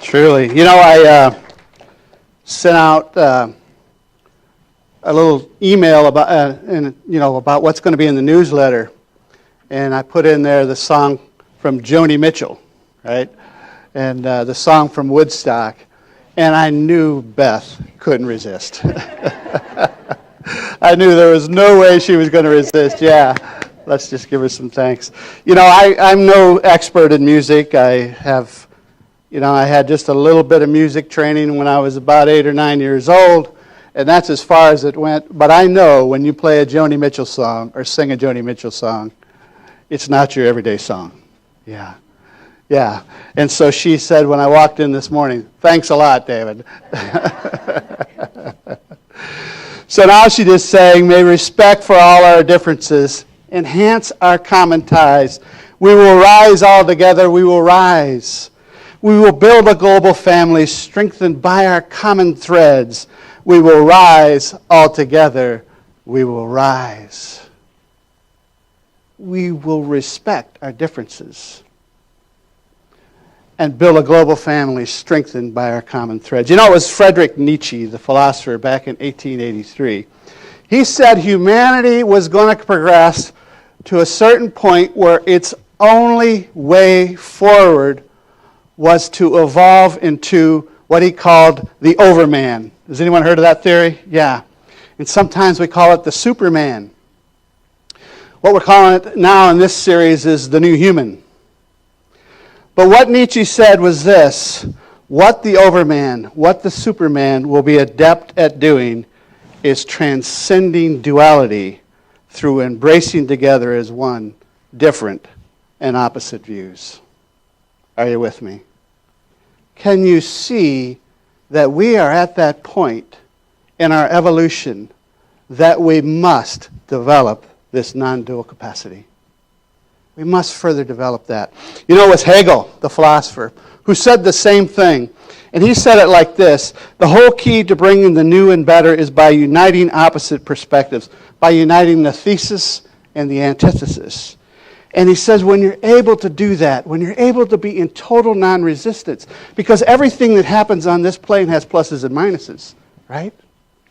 Truly. You know, I sent out a little email about what's going to be in the newsletter, and I put in there the song from Joni Mitchell, right, and the song from Woodstock, and I knew Beth couldn't resist. I knew there was no way she was going to resist. Yeah, let's just give her some thanks. You know, I'm no expert in music. I had just a little bit of music training when I was about 8 or 9 years old, and that's as far as it went. But I know when you play a Joni Mitchell song or sing a Joni Mitchell song, it's not your everyday song. Yeah. And so she said when I walked in this morning, "Thanks a lot, David." So now she just saying, "May respect for all our differences enhance our common ties. We will rise all together. We will rise. We will build a global family strengthened by our common threads. We will rise all together. We will rise." We will respect our differences and build a global family strengthened by our common threads. You know, it was Friedrich Nietzsche, the philosopher, back in 1883. He said humanity was going to progress to a certain point where its only way forward was to evolve into what he called the overman. Has anyone heard of that theory? Yeah. And sometimes we call it the Superman. What we're calling it now in this series is the new human. But what Nietzsche said was this: what the overman, what the Superman will be adept at doing is transcending duality through embracing together as one different and opposite views. Are you with me? Can you see that we are at that point in our evolution that we must develop this non-dual capacity? We must further develop that. You know, it was Hegel, the philosopher, who said the same thing. And he said it like this: the whole key to bringing the new and better is by uniting opposite perspectives, by uniting the thesis and the antithesis. And he says when you're able to do that, when you're able to be in total non-resistance, because everything that happens on this plane has pluses and minuses, right?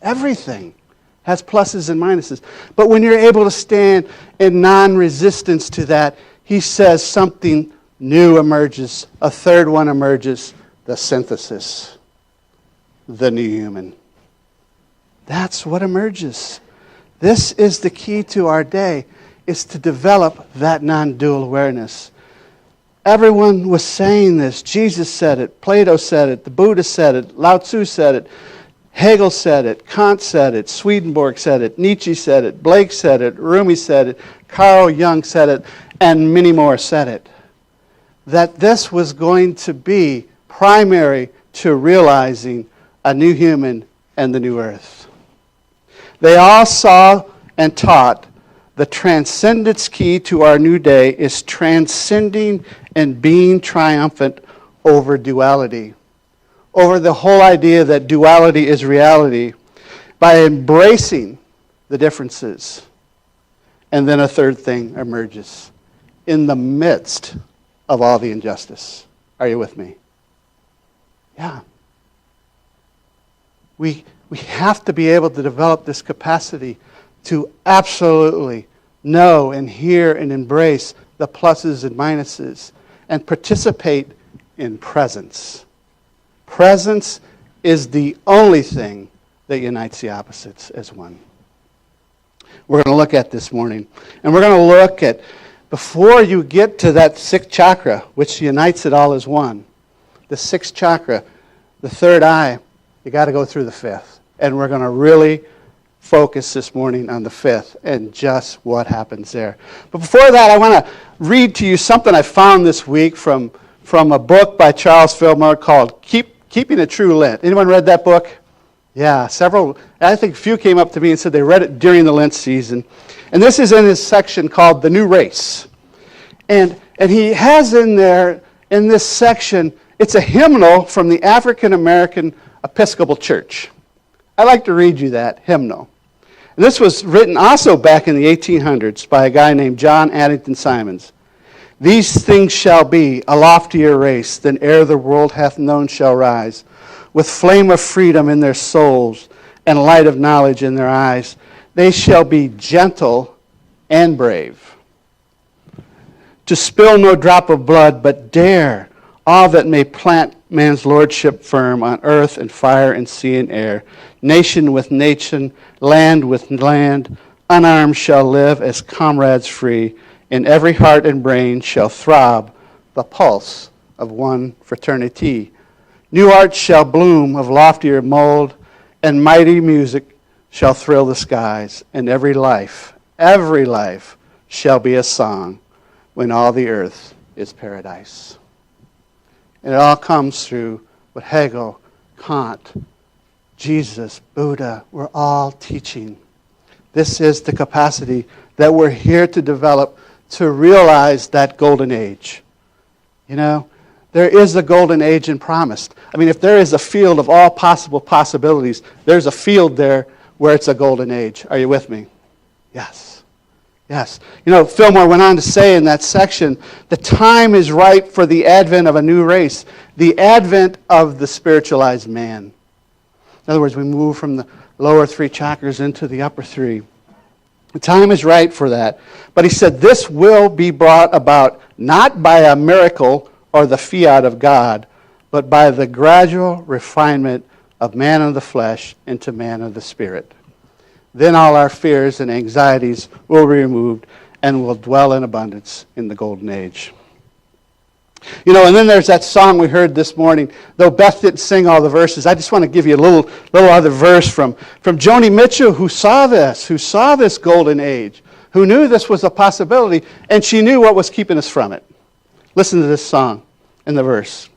Everything has pluses and minuses. But when you're able to stand in non-resistance to that, he says something new emerges, a third one emerges, the synthesis, the new human. That's what emerges. This is the key to our day, is to develop that non-dual awareness. Everyone was saying this. Jesus said it, Plato said it, the Buddha said it, Lao Tzu said it, Hegel said it, Kant said it, Swedenborg said it, Nietzsche said it, Blake said it, Rumi said it, Carl Jung said it, and many more said it. That this was going to be primary to realizing a new human and the new earth. They all saw and taught the transcendence key to our new day is transcending and being triumphant over duality, over the whole idea that duality is reality, by embracing the differences. And then a third thing emerges in the midst of all the injustice. Are you with me? Yeah. We have to be able to develop this capacity to absolutely know and hear and embrace the pluses and minuses and participate in presence. Presence is the only thing that unites the opposites as one. We're going to look at this morning. And we're going to look at, before you get to that sixth chakra, which unites it all as one, the sixth chakra, the third eye, you got to go through the fifth. And we're going to really focus this morning on the fifth and just what happens there. But before that, I want to read to you something I found this week from a book by Charles Fillmore called Keeping a True Lent. Anyone read that book? Yeah, several. I think a few came up to me and said they read it during the Lent season. And this is in his section called The New Race. And he has in there, in this section, it's a hymnal from the African American Episcopal Church. I'd like to read you that hymnal. And this was written also back in the 1800s by a guy named John Addington Symonds. These things shall be, a loftier race than e'er the world hath known shall rise, with flame of freedom in their souls and light of knowledge in their eyes. They shall be gentle and brave, to spill no drop of blood, but dare all that may plant man's lordship firm on earth and fire and sea and air. Nation with nation, land with land, unarmed shall live as comrades free. In every heart and brain shall throb the pulse of one fraternity. New arts shall bloom of loftier mold, and mighty music shall thrill the skies. And every life shall be a song when all the earth is paradise. And it all comes through what Hegel, Kant, Jesus, Buddha, we're all teaching. This is the capacity that we're here to develop to realize that golden age. You know, there is a golden age in promised. I mean, if there is a field of all possible possibilities, there's a field there where it's a golden age. Are you with me? Yes. Yes. You know, Fillmore went on to say in that section, the time is right for the advent of a new race, the advent of the spiritualized man. In other words, we move from the lower three chakras into the upper three. The time is right for that. But he said this will be brought about not by a miracle or the fiat of God, but by the gradual refinement of man of the flesh into man of the spirit. Then all our fears and anxieties will be removed and will dwell in abundance in the golden age. You know, and then there's that song we heard this morning. Though Beth didn't sing all the verses, I just want to give you a little other verse from Joni Mitchell, who saw this golden age, who knew this was a possibility, and she knew what was keeping us from it. Listen to this song and the verse.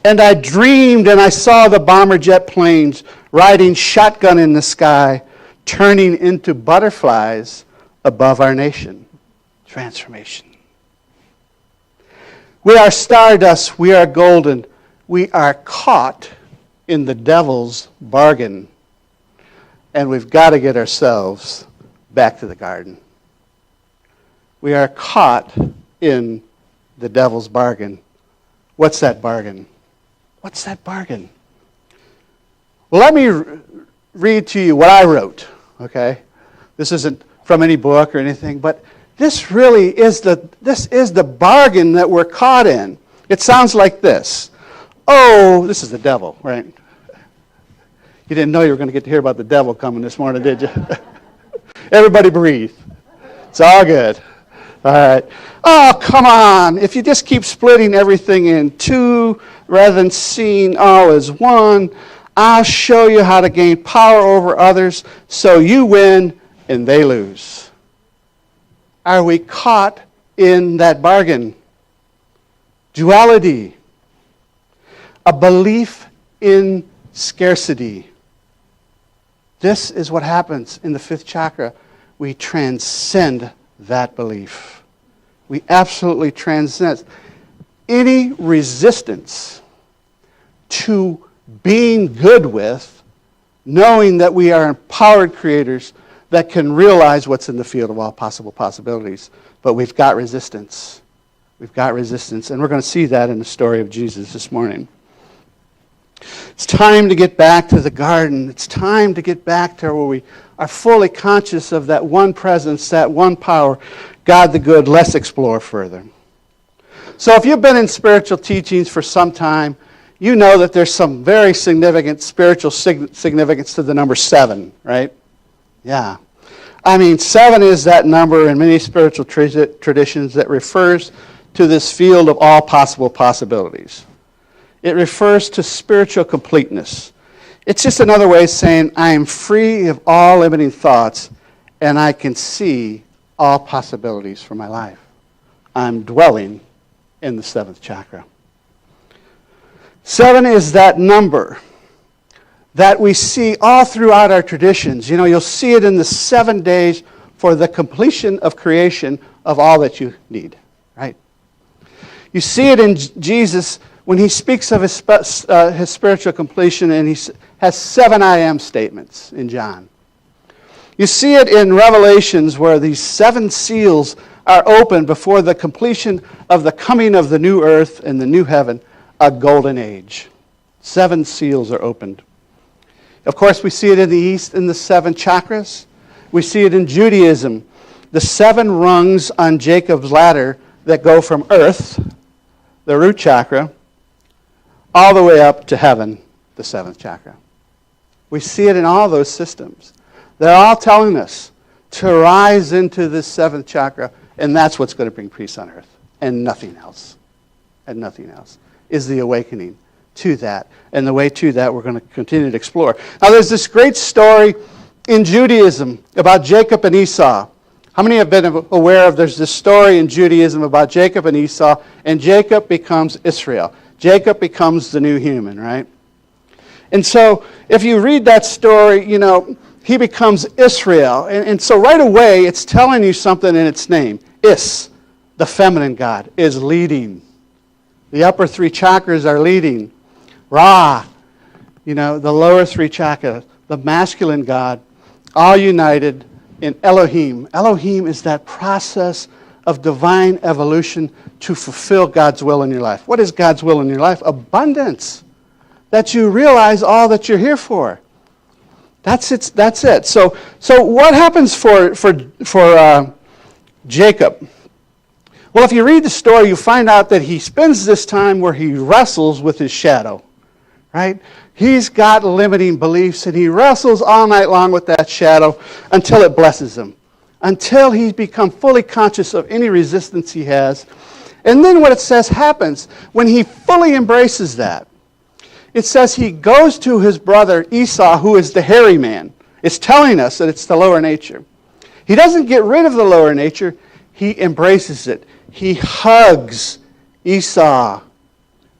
And I dreamed and I saw the bomber jet planes riding shotgun in the sky, turning into butterflies above our nation. Transformation. We are stardust, we are golden, we are caught in the devil's bargain. And we've got to get ourselves back to the garden. We are caught in the devil's bargain. What's that bargain? What's that bargain? Well, let me read to you what I wrote, okay? This isn't from any book or anything, but this really is the bargain that we're caught in. It sounds like this. Oh, this is the devil, right? You didn't know you were going to get to hear about the devil coming this morning, did you? Everybody breathe. It's all good. All right. Oh, come on. If you just keep splitting everything in two rather than seeing all as one, I'll show you how to gain power over others so you win and they lose. Are we caught in that bargain? Duality. A belief in scarcity. This is what happens in the fifth chakra. We transcend that belief. We absolutely transcend any resistance to being good with, knowing that we are empowered creators that can realize what's in the field of all possible possibilities. But we've got resistance. We've got resistance. And we're going to see that in the story of Jesus this morning. It's time to get back to the garden. It's time to get back to where we are fully conscious of that one presence, that one power, God the good. Let's explore further. So if you've been in spiritual teachings for some time, you know that there's some very significant spiritual significance to the number 7, right? Yeah. I mean, 7 is that number in many spiritual traditions that refers to this field of all possible possibilities. It refers to spiritual completeness. It's just another way of saying I am free of all limiting thoughts and I can see all possibilities for my life. I'm dwelling in the 7th chakra. 7 is that number that we see all throughout our traditions. You know, you'll see it in the 7 days for the completion of creation of all that you need, right? You see it in Jesus when he speaks of his spiritual completion, and he has 7 I am statements in John. You see it in Revelations where these 7 seals are opened before the completion of the coming of the new earth and the new heaven, a golden age. 7 seals are opened. Of course, we see it in the East in the 7 chakras. We see it in Judaism, the 7 rungs on Jacob's ladder that go from earth, the root chakra, all the way up to heaven, the 7th chakra. We see it in all those systems. They're all telling us to rise into this 7th chakra, and that's what's going to bring peace on earth, and nothing else. And nothing else is the awakening to that. And the way to that we're going to continue to explore. Now there's this great story in Judaism about Jacob and Esau. How many have been aware of there's this story in Judaism about Jacob and Esau, and Jacob becomes Israel. Jacob becomes the new human, right? And so if you read that story, you know, he becomes Israel. And so right away it's telling you something in its name. Is, the feminine God, is leading. The upper 3 chakras are leading. Ra, you know, the lower 3 chakras, the masculine God, all united in Elohim. Elohim is that process of divine evolution to fulfill God's will in your life. What is God's will in your life? Abundance. That you realize all that you're here for. That's it. So what happens for Jacob? Well, if you read the story, you find out that he spends this time where he wrestles with his shadow. Right? He's got limiting beliefs, and he wrestles all night long with that shadow until it blesses him, until he's become fully conscious of any resistance he has. And then what it says happens when he fully embraces that. It says he goes to his brother Esau, who is the hairy man. It's telling us that it's the lower nature. He doesn't get rid of the lower nature. He embraces it. He hugs Esau,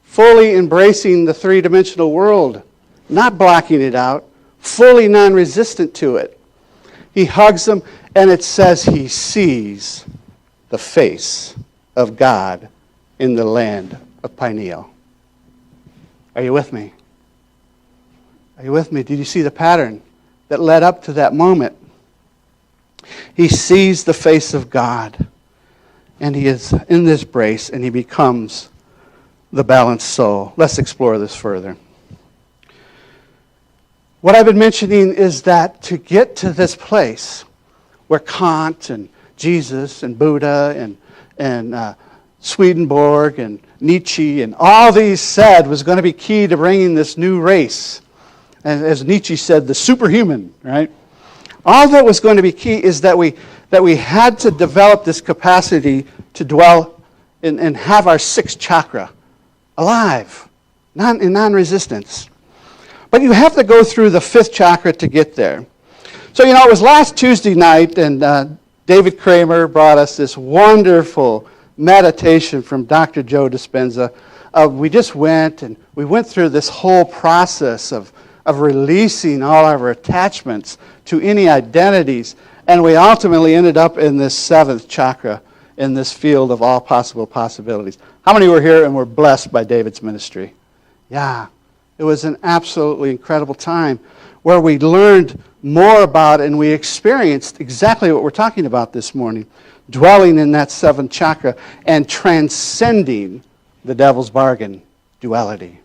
fully embracing the 3-dimensional world, not blocking it out, fully non-resistant to it. He hugs him, and it says he sees the face of God in the land of Peniel. Are you with me? Are you with me? Did you see the pattern that led up to that moment? He sees the face of God, and he is in this embrace, and he becomes the balanced soul. Let's explore this further. What I've been mentioning is that to get to this place where Kant and Jesus and Buddha and Swedenborg and Nietzsche and all these said was going to be key to bringing this new race. And as Nietzsche said, the superhuman, right? All that was going to be key is that we had to develop this capacity to dwell and have our 6th chakra alive, in non-resistance. But you have to go through the 5th chakra to get there. So, it was last Tuesday night, and David Kramer brought us this wonderful meditation from Dr. Joe Dispenza. We just went through this whole process of releasing all of our attachments to any identities, and we ultimately ended up in this 7th chakra, in this field of all possible possibilities. How many were here and were blessed by David's ministry? Yeah, it was an absolutely incredible time where we learned more about and we experienced exactly what we're talking about this morning, dwelling in that 7th chakra and transcending the devil's bargain, duality,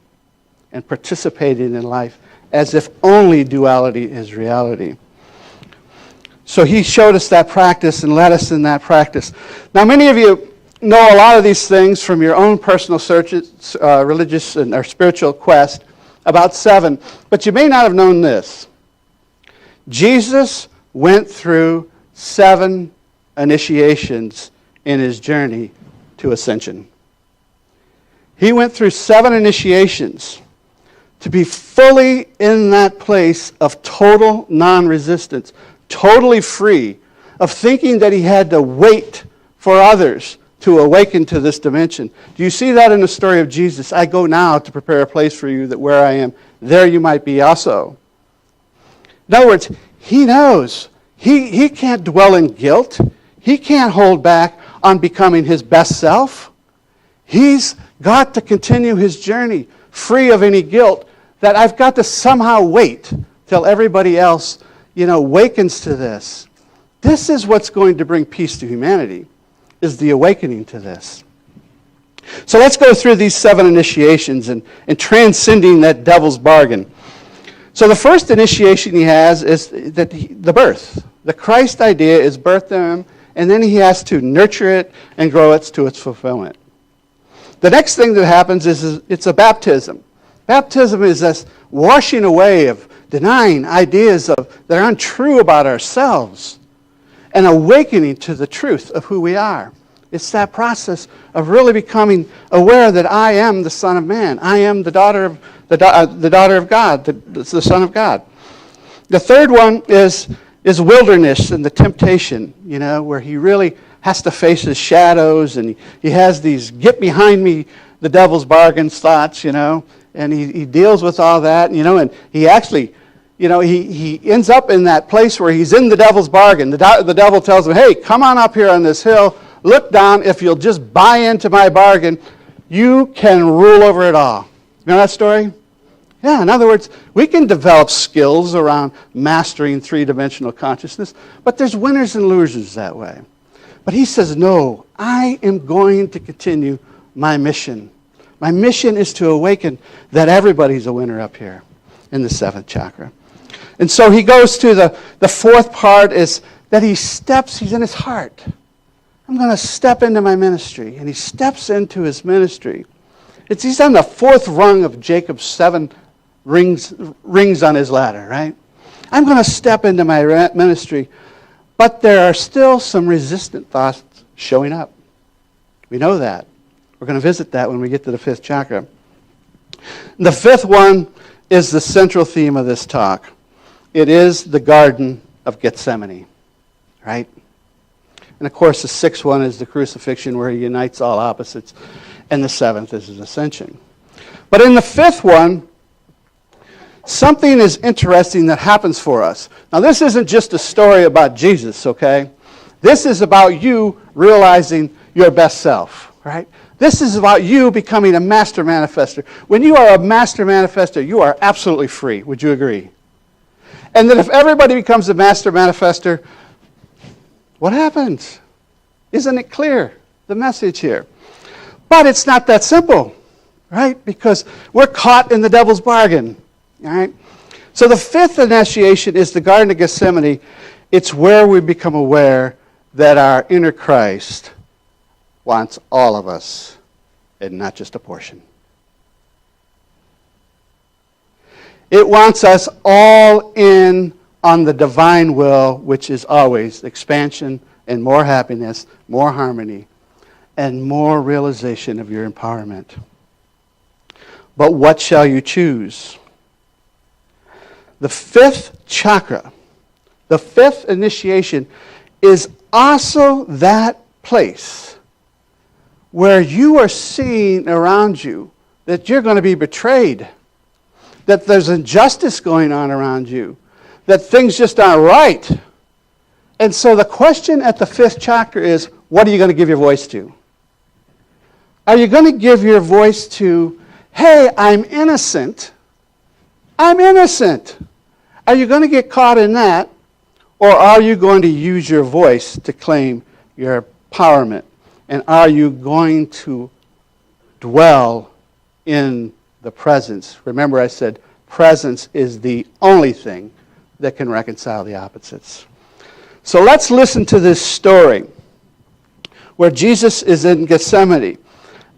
and participating in life as if only duality is reality. So he showed us that practice and led us in that practice. Now, many of you know a lot of these things from your own personal searches, religious or spiritual quest about 7, but you may not have known this. Jesus went through 7 initiations in his journey to ascension. He went through 7 initiations to be fully in that place of total non-resistance, totally free of thinking that he had to wait for others to awaken to this dimension. Do you see that in the story of Jesus? I go now to prepare a place for you, that where I am, there you might be also. In other words, he knows. He can't dwell in guilt. He can't hold back on becoming his best self. He's got to continue his journey free of any guilt, that I've got to somehow wait till everybody else, wakens to this. This is what's going to bring peace to humanity. is the awakening to this. So let's go through these 7 initiations and transcending that devil's bargain. So the first initiation he has is the birth. The Christ idea is birthed in him, and then he has to nurture it and grow it to its fulfillment. The next thing that happens is it's a baptism. Baptism is this washing away of denying ideas that are untrue about ourselves and awakening to the truth of who we are. It's that process of really becoming aware that I am the Son of Man. I am the daughter of God, the Son of God. The third one is wilderness and the temptation, where he really has to face his shadows, and he has these get behind me, the devil's bargains thoughts, and he deals with all that, and he actually, he ends up in that place where he's in the devil's bargain. The devil tells him, hey, come on up here on this hill, look down, if you'll just buy into my bargain, you can rule over it all. You know that story? Yeah, in other words, we can develop skills around mastering three-dimensional consciousness, but there's winners and losers that way. But he says, no, I am going to continue my mission. My mission is to awaken that everybody's a winner up here in the 7th chakra. And so he goes to the fourth part is that he's in his heart. I'm going to step into my ministry. And he steps into his ministry. He's on the 4th rung of Jacob's 7 rings on his ladder, right? I'm going to step into my ministry. But there are still some resistant thoughts showing up. We know that. We're going to visit that when we get to the 5th chakra. The 5th one is the central theme of this talk. It is the Garden of Gethsemane, right? And of course, the 6th one is the crucifixion, where he unites all opposites. And the 7th is his ascension. But in the 5th one, something is interesting that happens for us. Now, this isn't just a story about Jesus, okay? This is about you realizing your best self, right? This is about you becoming a master manifester. When you are a master manifester, you are absolutely free. Would you agree? And that if everybody becomes a master manifester, what happens? Isn't it clear, the message here? But it's not that simple, right? Because we're caught in the devil's bargain. All right? So the 5th initiation is the Garden of Gethsemane. It's where we become aware that our inner Christ wants all of us and not just a portion. It wants us all in on the divine will, which is always expansion and more happiness, more harmony, and more realization of your empowerment. But what shall you choose? The 5th chakra, the 5th initiation, is also that place where you are seeing around you that you're going to be betrayed, that there's injustice going on around you, that things just aren't right. And so the question at the 5th chakra is, what are you going to give your voice to? Are you going to give your voice to, hey, I'm innocent. I'm innocent. Are you going to get caught in that? Or are you going to use your voice to claim your empowerment? And are you going to dwell in the presence? Remember, I said presence is the only thing that can reconcile the opposites. So let's listen to this story where Jesus is in Gethsemane.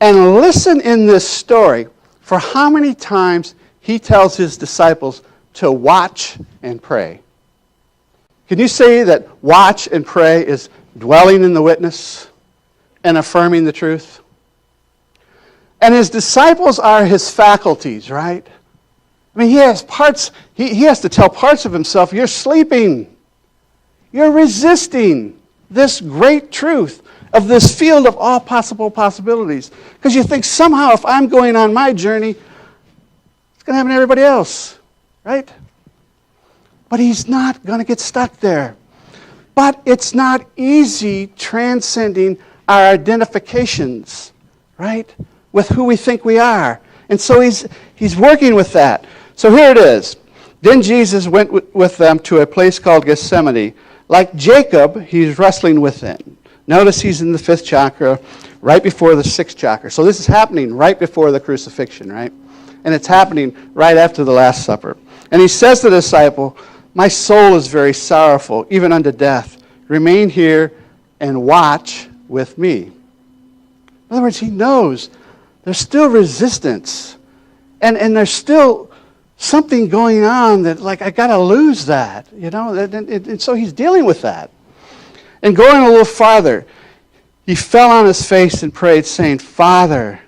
And listen in this story for how many times he tells his disciples to watch and pray. Can you say that watch and pray is dwelling in the witness and affirming the truth? And his disciples are his faculties, right? I mean, he has parts, he has to tell parts of himself, you're sleeping. You're resisting this great truth of this field of all possible possibilities. Because you think somehow if I'm going on my journey, it's going to happen to everybody else, right? But he's not going to get stuck there. But it's not easy transcending our identifications, right, with who we think we are. And so he's working with that. So here it is. Then Jesus went with them to a place called Gethsemane. Like Jacob, he's wrestling within. Notice he's in the 5th chakra, right before the 6th chakra. So this is happening right before the crucifixion, right? And it's happening right after the Last Supper. And he says to the disciple, my soul is very sorrowful, even unto death. Remain here and watch with me. In other words, he knows there's still resistance. And there's still something going on that, like, I got to lose that, you know? And so he's dealing with that. And going a little farther, he fell on his face and prayed, saying, Father,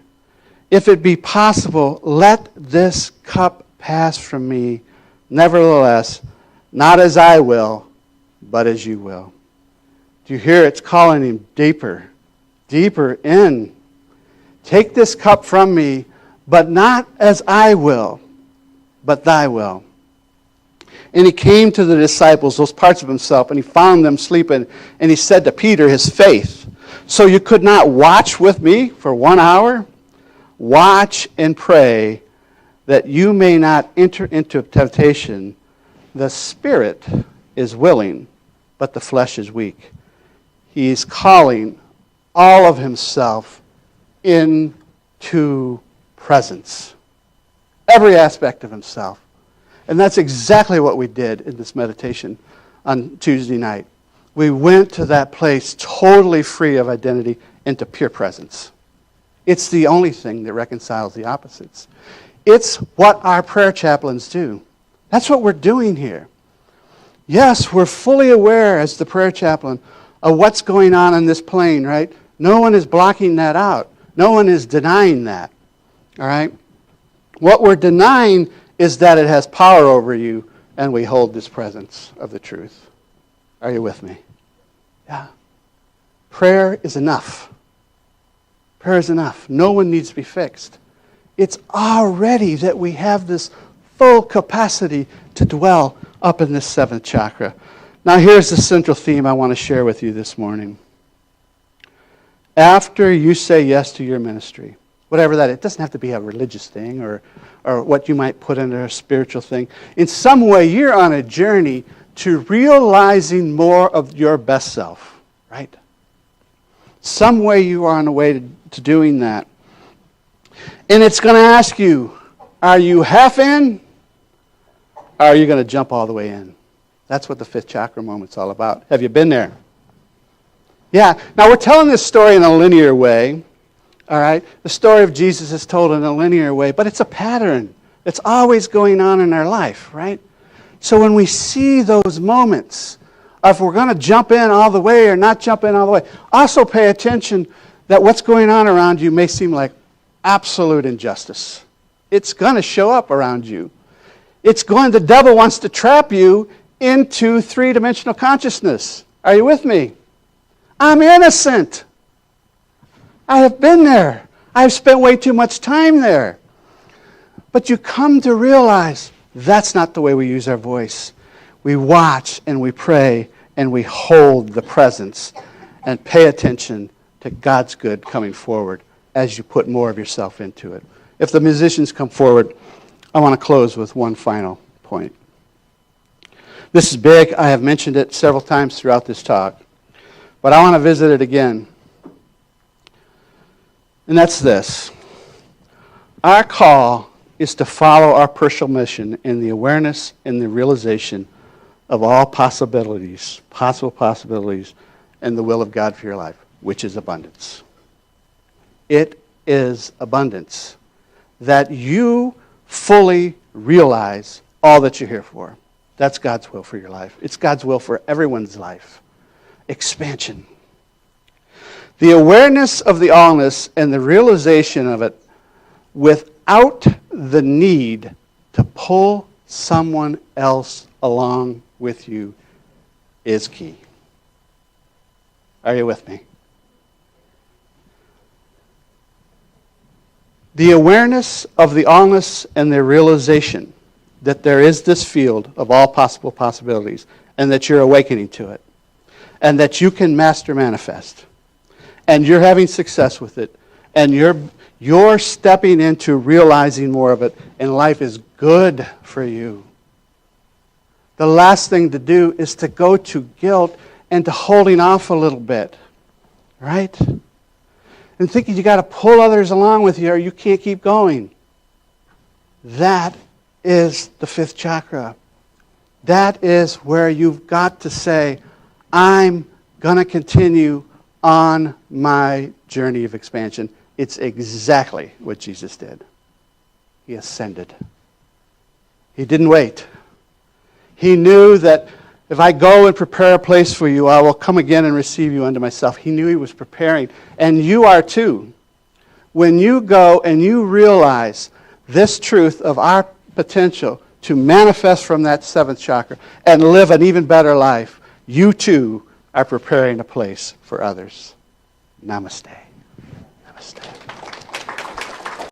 if it be possible, let this cup pass from me. Nevertheless, not as I will, but as you will. Do you hear it's calling him deeper, deeper in? Take this cup from me, but not as I will, but thy will. And he came to the disciples, those parts of himself, and he found them sleeping. And he said to Peter, his faith, so you could not watch with me for 1 hour? Watch and pray that you may not enter into temptation. The spirit is willing, but the flesh is weak. He's calling all of himself into presence. Every aspect of himself. And that's exactly what we did in this meditation on Tuesday night. We went to that place totally free of identity into pure presence. It's the only thing that reconciles the opposites. It's what our prayer chaplains do. That's what we're doing here. Yes, we're fully aware as the prayer chaplain of what's going on this plane, right? No one is blocking that out. No one is denying that. All right? What we're denying is that it has power over you, and we hold this presence of the truth. Are you with me? Yeah. Prayer is enough. Prayer is enough. No one needs to be fixed. It's already that we have this full capacity to dwell up in this 7th chakra. Now here's the central theme I want to share with you this morning. After you say yes to your ministry, whatever that is, it doesn't have to be a religious thing or what you might put into a spiritual thing. In some way, you're on a journey to realizing more of your best self, right? Some way you are on a way to doing that. And it's going to ask you, are you half in? Or are you going to jump all the way in? That's what the 5th chakra moment's all about. Have you been there? Yeah. Now we're telling this story in a linear way. All right? The story of Jesus is told in a linear way, but it's a pattern that's always going on in our life, right? So when we see those moments, if we're going to jump in all the way or not jump in all the way, also pay attention that what's going on around you may seem like absolute injustice. It's going to show up around you. The devil wants to trap you into 3-dimensional consciousness. Are you with me? I'm innocent. I have been there. I've spent way too much time there. But you come to realize that's not the way we use our voice. We watch and we pray and we hold the presence and pay attention to God's good coming forward as you put more of yourself into it. If the musicians come forward, I want to close with one final point. This is big. I have mentioned it several times throughout this talk, but I want to visit it again. And that's this. Our call is to follow our personal mission in the awareness and the realization of all possibilities, possible possibilities, and the will of God for your life, which is abundance. It is abundance. That you fully realize all that you're here for. That's God's will for your life. It's God's will for everyone's life. Expansion. The awareness of the allness and the realization of it without the need to pull someone else along with you is key. Are you with me? The awareness of the allness and the realization that there is this field of all possible possibilities and that you're awakening to it and that you can master manifest and you're having success with it and you're stepping into realizing more of it and life is good for you. The last thing to do is to go to guilt and to holding off a little bit. right? And thinking you got to pull others along with you or you can't keep going. That is the fifth chakra. That is where you've got to say, I'm going to continue on my journey of expansion. It's exactly what Jesus did. He ascended. He didn't wait. He knew that if I go and prepare a place for you, I will come again and receive you unto myself. He knew he was preparing. And you are too. When you go and you realize this truth of our potential to manifest from that seventh chakra and live an even better life, you too are preparing a place for others. Namaste. Namaste.